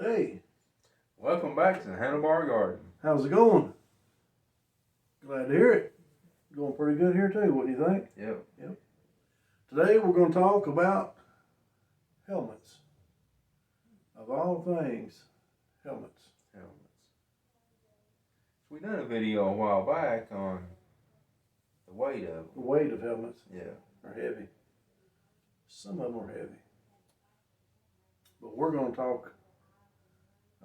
Hey, Welcome back to Handlebar Garden. how's it going? Glad to hear it. Going pretty good here too, what do you think? Yep. Today we're going to talk about helmets. Of all things, helmets. So we done a video a while back on the weight of The weight of helmets Yeah. are heavy. Some of them are heavy. But we're going to talk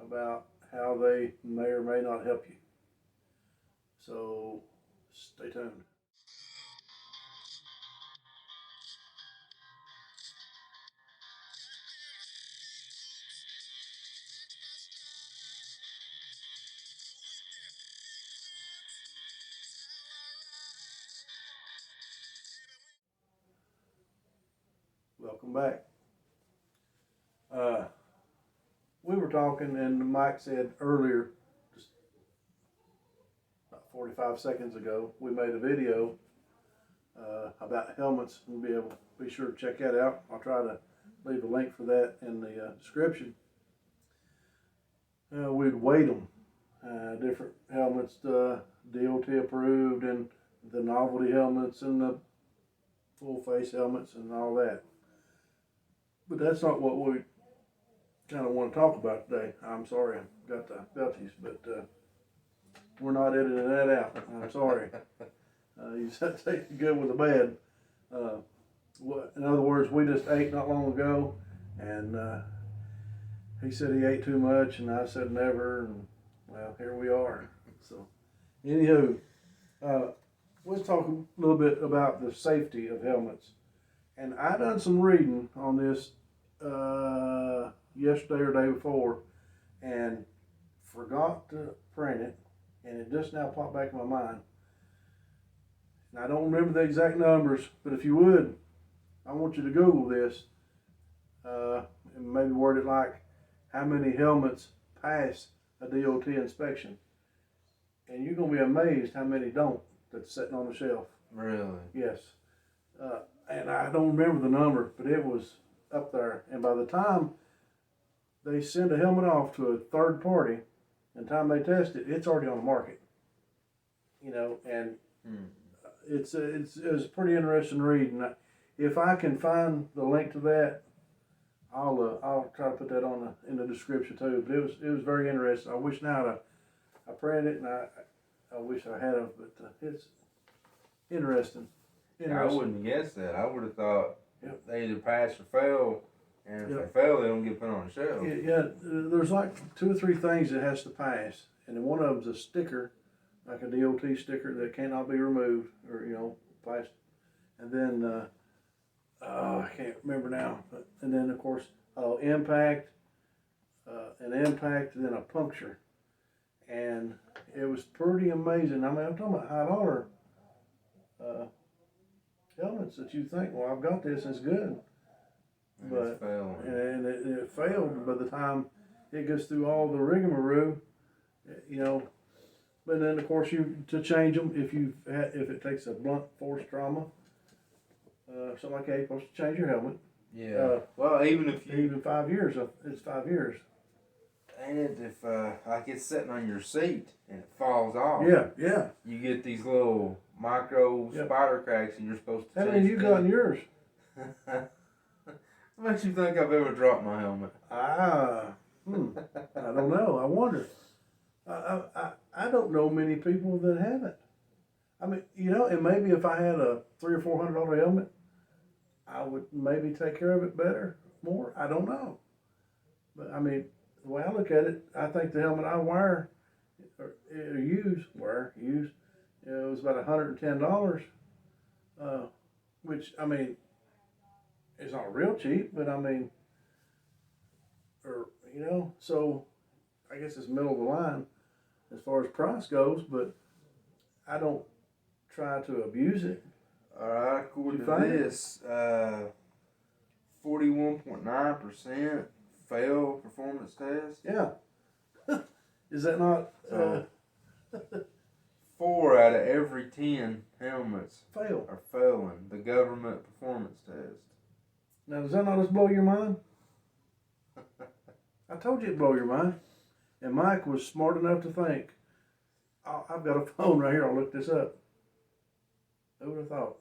about how they may or may not help you. So stay tuned. Welcome back. We were talking, and Mike said earlier, just about 45 seconds ago, we made a video about helmets. We'll be sure to check that out. I'll try to leave a link for that in the description. We'd weight them, different helmets, DOT approved, and the novelty helmets, and the full face helmets, and all that. But that's not what we kind of want to talk about today. I'm sorry, I got the belties, but we're not editing that out. I'm sorry. You just have to take the good with the bad. In other words, we just ate not long ago, and he said he ate too much, and I said never, and well, here we are. So, anywho, let's talk a little bit about the safety of helmets. And I done some reading on this yesterday or day before, and forgot to print it, and it just now popped back in my mind. And I don't remember the exact numbers, but if you would, I want you to Google this, and maybe word it like, how many helmets pass a DOT inspection? And you're going to be amazed how many don't, that's sitting on the shelf. Really? Yes. And I don't remember the number, but it was up there. And by the time they send a helmet off to a third party, and the time they test it, it's already on the market. You know, and it's pretty interesting reading. If I can find the link to that, I'll try to put that in the description too. But it was very interesting. I wish now I printed it, and I wish I had it, but it's interesting. I wouldn't have guessed that. I would have thought they either pass or fail, and if they fail, they don't get put on the shelf. Yeah, there's like 2 or 3 things it has to pass, and then one of them's a sticker, like a DOT sticker that cannot be removed, or plastic. And then I can't remember now, and then of course impact, an impact, and then a puncture, and it was pretty amazing. I mean, I'm talking about $high helmets that you think, well, I've got this, it's good. But it failed by the time it goes through all the rigmarole, But then of course to change them, if it takes a blunt force trauma, something like that, you're supposed to change your helmet. Yeah. Well, even 5 years, it's 5 years. And if like it's sitting on your seat and it falls off. Yeah. You get these little micro spider cracks, and you're supposed to. How many you got in yours? What makes you think I've ever dropped my helmet? I don't know. I wonder. I don't know many people that haven't. I mean, and maybe if I had a $300 or $400 helmet, I would maybe take care of it more. I don't know. But I mean, the way I look at it, I think the helmet I use, it was about $110, which I mean, it's not real cheap, but I mean, so I guess it's middle of the line as far as price goes, but I don't try to abuse it. All right, according to this, 41.9% fail performance test. Yeah. Is that not... 4 out of every 10 helmets fail are failing the government performance test. Now, does that not just blow your mind? I told you it'd blow your mind. And Mike was smart enough to think, I've got a phone right here, I'll look this up. Who would have thought?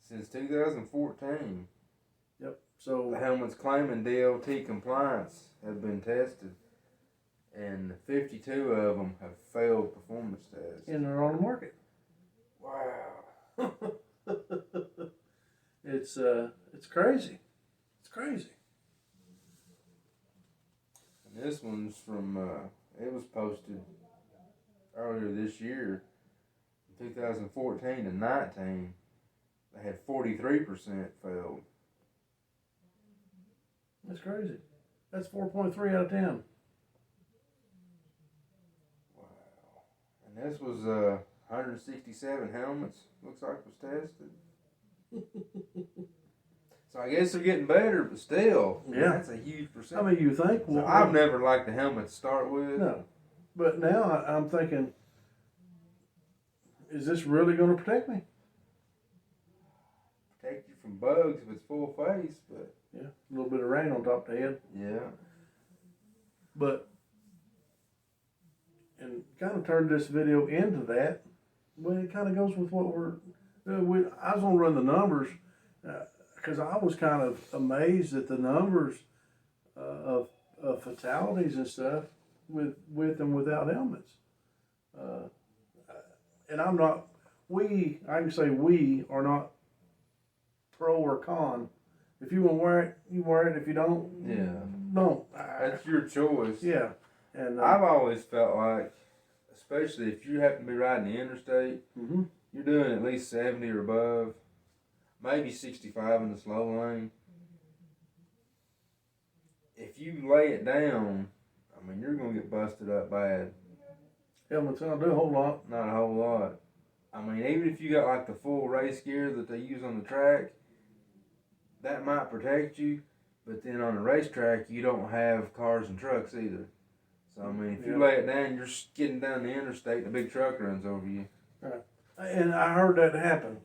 Since 2014. Yep. So the helmets claiming DOT compliance have been tested, and 52 of them have failed performance tests. And they're on the market. Wow. It's crazy. It's crazy. And this one's from, it was posted earlier this year, 2014 to 19. They had 43% failed. That's crazy. That's 4.3 out of 10. Wow. And this was 167 helmets, looks like was tested. So I guess they're getting better, but still, yeah, that's a huge percentage. I mean, you think? So I've never liked the helmet to start with. No. But now I'm thinking, is this really going to protect me? Protect you from bugs if it's full face, but... Yeah, a little bit of rain on top of the head. Yeah. But, and kind of turned this video into that, but it kind of goes with what I was going to run the numbers, because I was kind of amazed at the numbers of fatalities and stuff with and without helmets. And I'm not, I can say we are not pro or con. If you want to wear it, you wear it. If you don't, don't. That's your choice. Yeah. And I've always felt like, especially if you happen to be riding the interstate, you're doing at least 70 or above, maybe 65 in the slow lane. If you lay it down, I mean, you're going to get busted up bad. Helmets don't do a whole lot. Not a whole lot. I mean, even if you got like the full race gear that they use on the track, that might protect you, but then on the racetrack, you don't have cars and trucks either. So, I mean, if you lay it down, you're skidding down the interstate and a big truck runs over you. Right. And I heard that happen.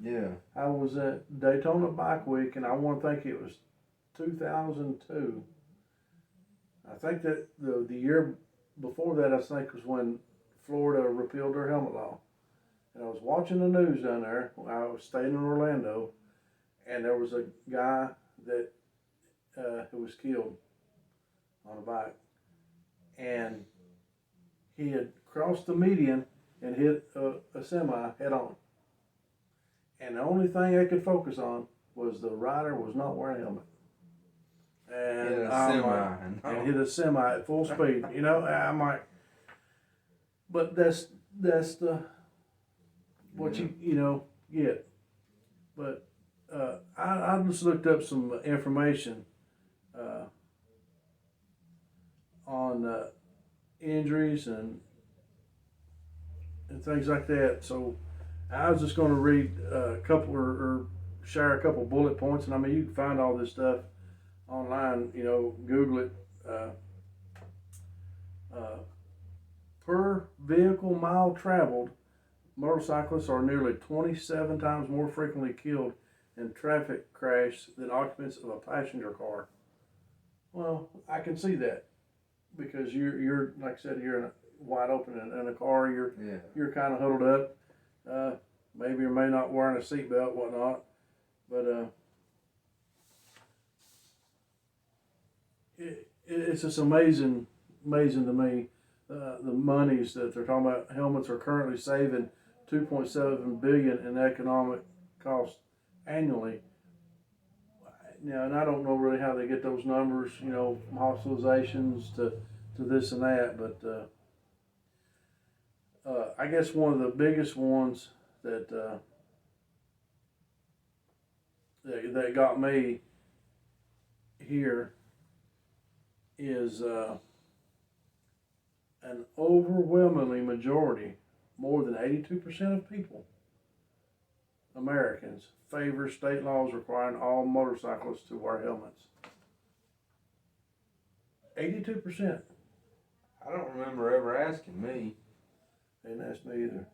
Yeah. I was at Daytona Bike Week, and I want to think it was 2002. I think that the year before that, I think, was when Florida repealed their helmet law. And I was watching the news down there. I was staying in Orlando, and there was a guy that who was killed on a bike. And he had crossed the median and hit a semi head on. And the only thing I could focus on was the rider was not wearing a helmet. And and hit a semi at full speed. You know, I'm like, but that's the what you get. But I just looked up some information on injuries and things like that. So I was just going to read a couple or share a couple bullet points, and I mean you can find all this stuff online. You know, Google it. Per vehicle mile traveled, motorcyclists are nearly 27 times more frequently killed in traffic crash than occupants of a passenger car. Well, I can see that because you're like I said, you're wide open in a car. You're kind of huddled up. Maybe or may not wearing a seatbelt, whatnot. But it's just amazing to me. The monies that they're talking about. Helmets are currently saving $2.7 billion in economic costs annually. Now, and I don't know really how they get those numbers, you know, from hospitalizations to this and that, but I guess one of the biggest ones that that got me here is an overwhelmingly majority, more than 82% of people, Americans, favor state laws requiring all motorcyclists to wear helmets. 82%. I don't remember ever asking me. They didn't ask me either.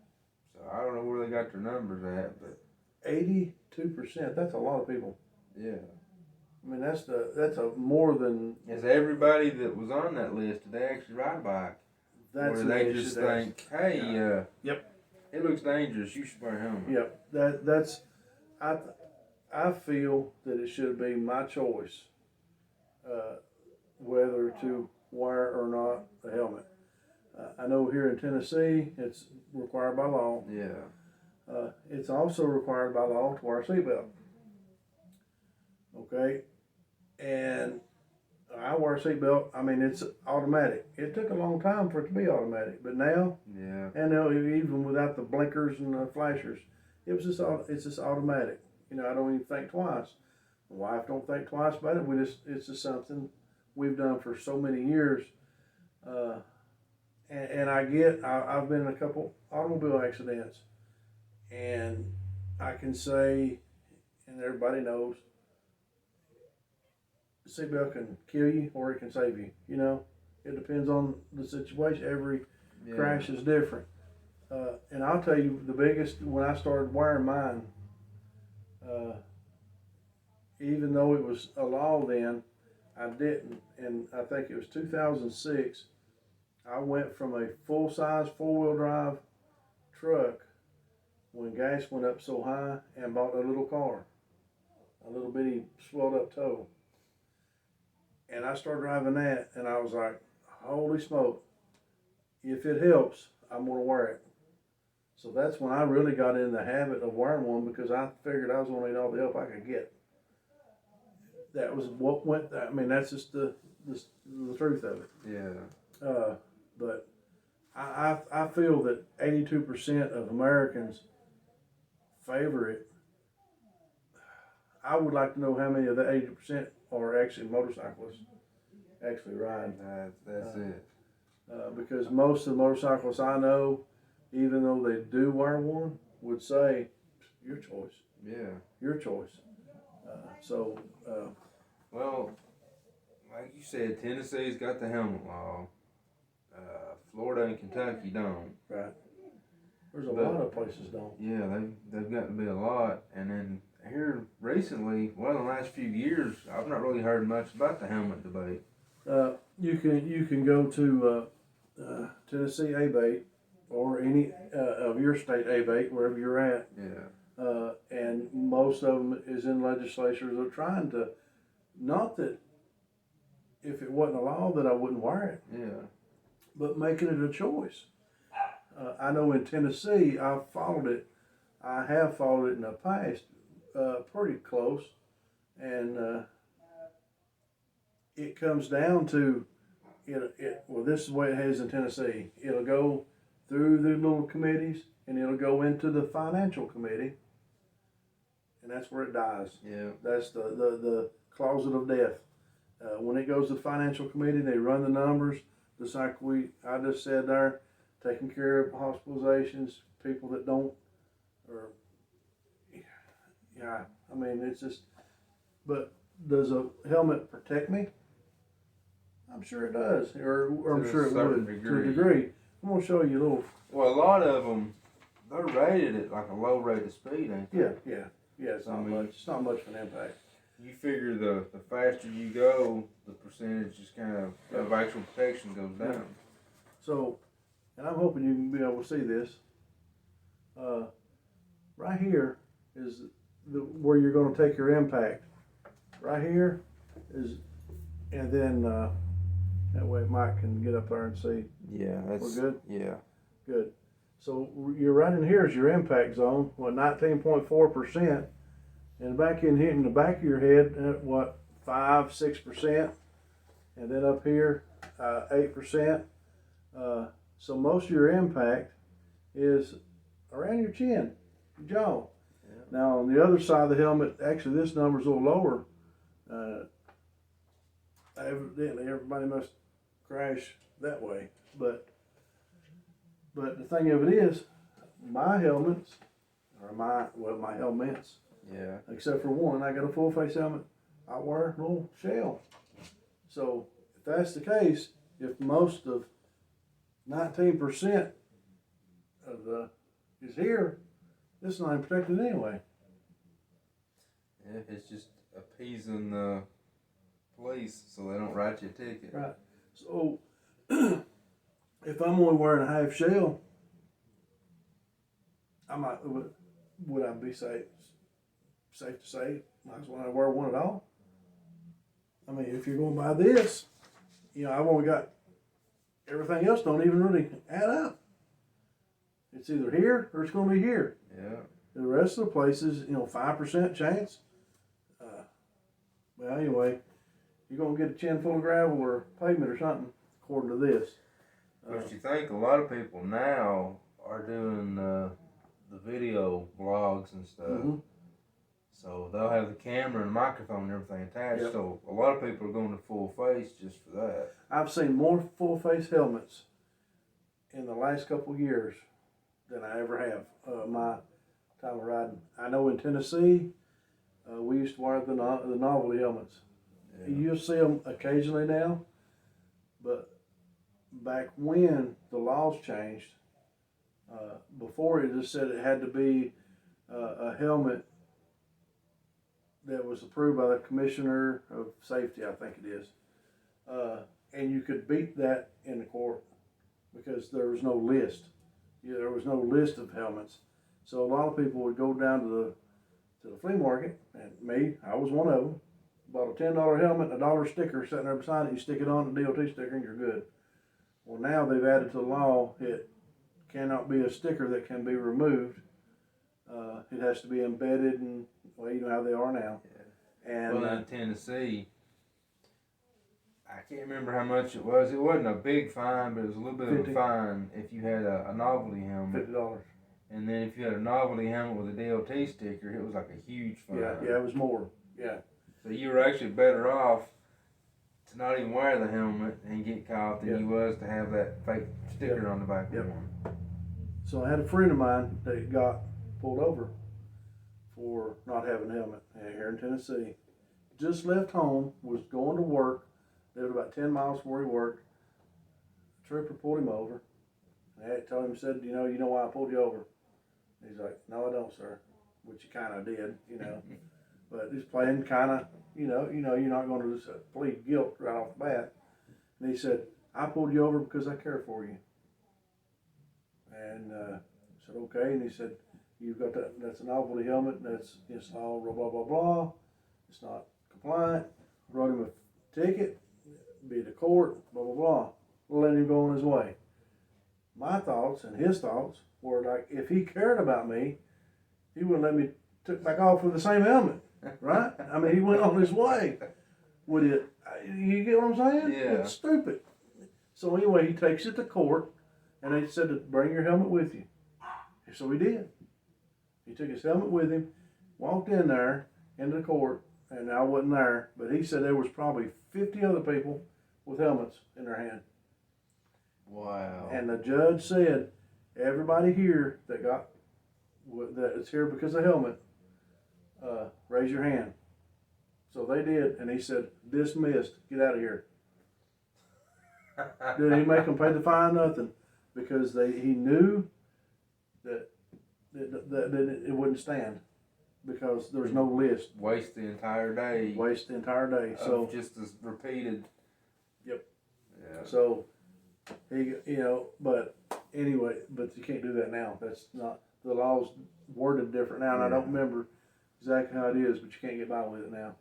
So I don't know where they got their numbers at, but 82%. That's a lot of people. Yeah. I mean, that's a more than. Is everybody that was on that list, did they actually ride a bike? That's or do they just think, hey, yep, it looks dangerous, you should wear a helmet? Yep, that's. I feel that it should be my choice whether to wear or not a helmet. I know here in Tennessee it's required by law. Yeah. It's also required by law to wear a seatbelt. Okay, and I wear a seatbelt. I mean, it's automatic. It took a long time for it to be automatic, but now, yeah, and now even without the blinkers and the flashers, it's just automatic. You know, I don't even think twice. My wife don't think twice about it. It's just something we've done for so many years. And I've been in a couple automobile accidents, and I can say, and everybody knows, seatbelt can kill you or it can save you. You know, it depends on the situation. Every crash is different. And I'll tell you the biggest, when I started wearing mine, even though it was a law then, I didn't. And I think it was 2006, I went from a full-size four-wheel drive truck when gas went up so high and bought a little car, a little bitty swelled up tow. And I started driving that, and I was like, holy smoke, if it helps, I'm going to wear it. So that's when I really got in the habit of wearing one, because I figured I was going to need all the help I could get. That was what went, I mean, that's just the truth of it. Yeah. But I feel that 82% of Americans favor it. I would like to know how many of the 80% are actually motorcyclists, actually ride. That's it. Because most of the motorcyclists I know, even though they do wear one, would say, your choice. Yeah. Your choice. Well, like you said, Tennessee's got the helmet law. Florida and Kentucky don't. Right. There's a lot of places don't. Yeah, they've got to be a lot. And then here recently, well, in the last few years, I've not really heard much about the helmet debate. You can go to Tennessee ABATE or any of your state ABATE, wherever you're at. Yeah. And most of them is in legislatures that are trying to, not that if it wasn't a law that I wouldn't wear it. Yeah. But making it a choice. I know in Tennessee, I have followed it in the past, pretty close, and it comes down to, well, this is the way it is in Tennessee. It'll go through the little committees, and it'll go into the financial committee, and that's where it dies. Yeah. That's the closet of death. When it goes to the financial committee, they run the numbers, just like I just said there, taking care of hospitalizations, people that don't, or, yeah, I mean, it's just, but does a helmet protect me? I'm sure it does, or I'm sure it would, to a degree. I'm going to show you a little. Well, a lot of them, they're rated at like a low rate of speed, ain't they? Yeah, it's not much. It's not much of an impact. You figure the faster you go, the percentage just kind of actual protection goes down. Yeah. So, and I'm hoping you can be able to see this. Right here is where you're going to take your impact. Right here is, and then that way Mike can get up there and see. Yeah, that's. We're good? Yeah. Good. So you're right in here is your impact zone, 19.4%. And back in here, in the back of your head, 5-6%, and then up here, 8%. So most of your impact is around your chin, your jaw. Yeah. Now on the other side of the helmet, actually this number's a little lower. Evidently, everybody must crash that way. But the thing of it is, my helmets, or my helmets. Yeah. Except for one, I got a full face helmet. I wear a little shell. So if that's the case, if most of 19% of is here, it's not even protected anyway. Yeah, it's just appeasing the police so they don't write you a ticket. Right. So if I'm only wearing a half shell, I might would I be safe to say might as well not wear one at all. I mean, if you're going to buy this, I've only got everything else don't even really add up. It's either here or it's going to be here. Yeah. The rest of the places, 5% chance. Well, anyway, you're going to get a chin full of gravel or pavement or something, according to this. But you think a lot of people now are doing the video vlogs and stuff. Mm-hmm. So they'll have the camera and microphone and everything attached. Yep. So a lot of people are going to full face just for that. I've seen more full face helmets in the last couple of years than I ever have my time of riding. I know in Tennessee, we used to wear the novelty helmets. Yeah. You'll see them occasionally now, but back when the laws changed, before it just said it had to be a helmet that was approved by the Commissioner of Safety, I think it is. And you could beat that in the court because there was no list. There was no list of helmets. So a lot of people would go down to the flea market, and me, I was one of them. Bought a $10 helmet, a $1 sticker sitting there beside it. You stick it on the DOT sticker, and you're good. Well, now they've added to the law it cannot be a sticker that can be removed. It has to be embedded, and well, you know how they are now. Yeah. And well, in Tennessee, I can't remember how much it was. It wasn't a big fine, but it was a little bit of a fine if you had a novelty helmet. $50. And then if you had a novelty helmet with a DOT sticker, it was like a huge fine. Yeah, it was more. Yeah. So you were actually better off to not even wear the helmet and get caught than you was to have that fake sticker on the back of one. So I had a friend of mine that got pulled over for not having a helmet here in Tennessee. Just left home, was going to work, lived about 10 miles from where he worked. The trooper pulled him over. I told him, said, you know why I pulled you over? He's like, no, I don't, sir. Which he kind of did, But he's playing kind of, you're not going to just plead guilt right off the bat. And he said, I pulled you over because I care for you. And I said, okay. And he said, you've got that's a novelty helmet. It's all blah, blah, blah, blah. It's not compliant. Wrote him a ticket, be to court, blah, blah, blah. Let him go on his way. My thoughts and his thoughts were like, if he cared about me, he wouldn't let me took back off with the same helmet, right? I mean, he went on his way with it. You get what I'm saying? Yeah. It's stupid. So anyway, he takes it to court, and they said to bring your helmet with you. So he did. He took his helmet with him, walked in there into the court, and I wasn't there, but he said there was probably 50 other people with helmets in their hand. Wow. And the judge said, everybody here that is here because of helmet, raise your hand. So they did, and he said, dismissed, get out of here. Didn't he make them pay the fine? Nothing. Because he knew that it wouldn't stand. Because there's no list. Waste the entire day. So just as repeated. Yep. Yeah. So but anyway, but you can't do that now. That's not, the law's worded different now, and I don't remember exactly how it is, but you can't get by with it now.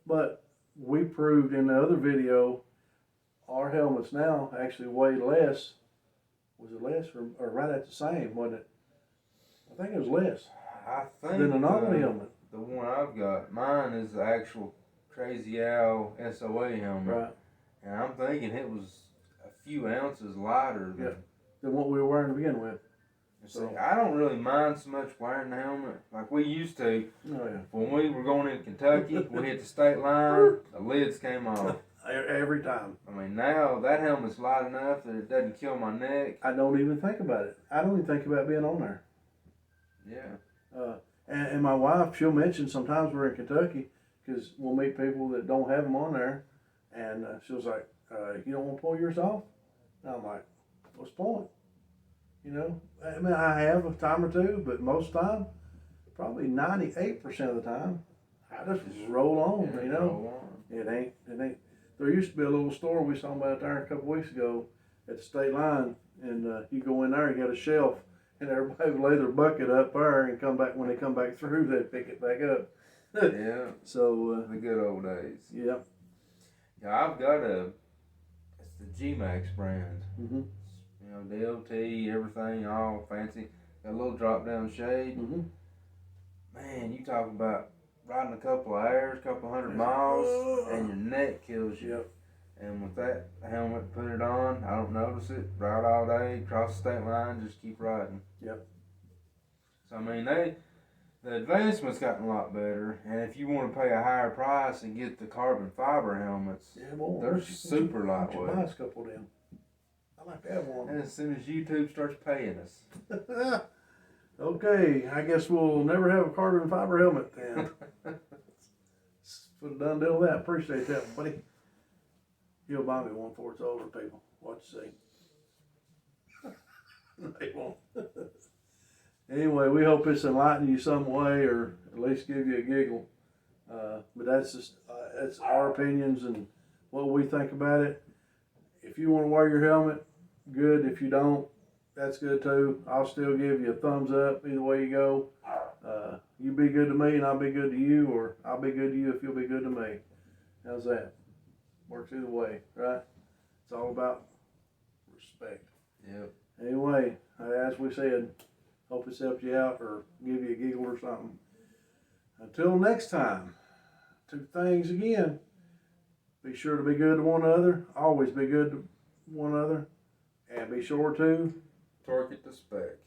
But we proved in the other video, our helmets now actually weigh less. Was it less or right at the same, wasn't it? I think it was less. I think than a novelty helmet. The one I've got, mine is the actual Crazy Owl SOA helmet. Right. And I'm thinking it was a few ounces lighter than what we were wearing to begin with. So I don't really mind so much wearing the helmet like we used to. Oh, yeah. When we were going into Kentucky, we hit the state line, the lids came off. Every time. I mean, now that helmet's light enough that it doesn't kill my neck. I don't even think about it. I don't even think about being on there. Yeah. And my wife, she'll mention sometimes we're in Kentucky because we'll meet people that don't have them on there, and she was like, "You don't want to pull yours off?" And I'm like, "What's the point?" I mean, I have a time or two, but most time, probably 98% of the time, I just roll on. Roll on. It ain't. there used to be a little store we saw about there a couple weeks ago at the state line, and you go in there, you got a shelf, and everybody would lay their bucket up there and come back. When they come back through, they'd pick it back up. Yeah. So The good old days. yeah. Yeah, I've got it's the G-Max brand. Mm-hmm. You know, DLT, everything, all fancy. Got a little drop down shade. Mm-hmm. Man, you talk about riding a couple of hours, couple hundred miles, and your neck kills you. Yep. And with that helmet, put it on, I don't notice it. Ride all day, cross the state line, just keep riding. Yep. So I mean, the advancement's gotten a lot better. And if you want to pay a higher price and get the carbon fiber helmets, well, they're super lightweight. Buy a couple of them. I like to have one. And as soon as YouTube starts paying us. Okay, I guess we'll never have a carbon fiber helmet then. Put a done deal with that. Appreciate that, buddy. He'll buy me one before it's over, people. Watch see. They won't. Anyway, we hope it's enlightened you some way, or at least give you a giggle. But that's just that's our opinions and what we think about it. If you want to wear your helmet, good. If you don't, that's good too. I'll still give you a thumbs up either way you go. You be good to me and I'll be good to you, or I'll be good to you if you'll be good to me. How's that? Works either way, right? It's all about respect. Yep. Anyway, as we said, hope it's helped you out or give you a giggle or something. Until next time, two things again. Be sure to be good to one another. Always be good to one another. And be sure to Torque it to spec.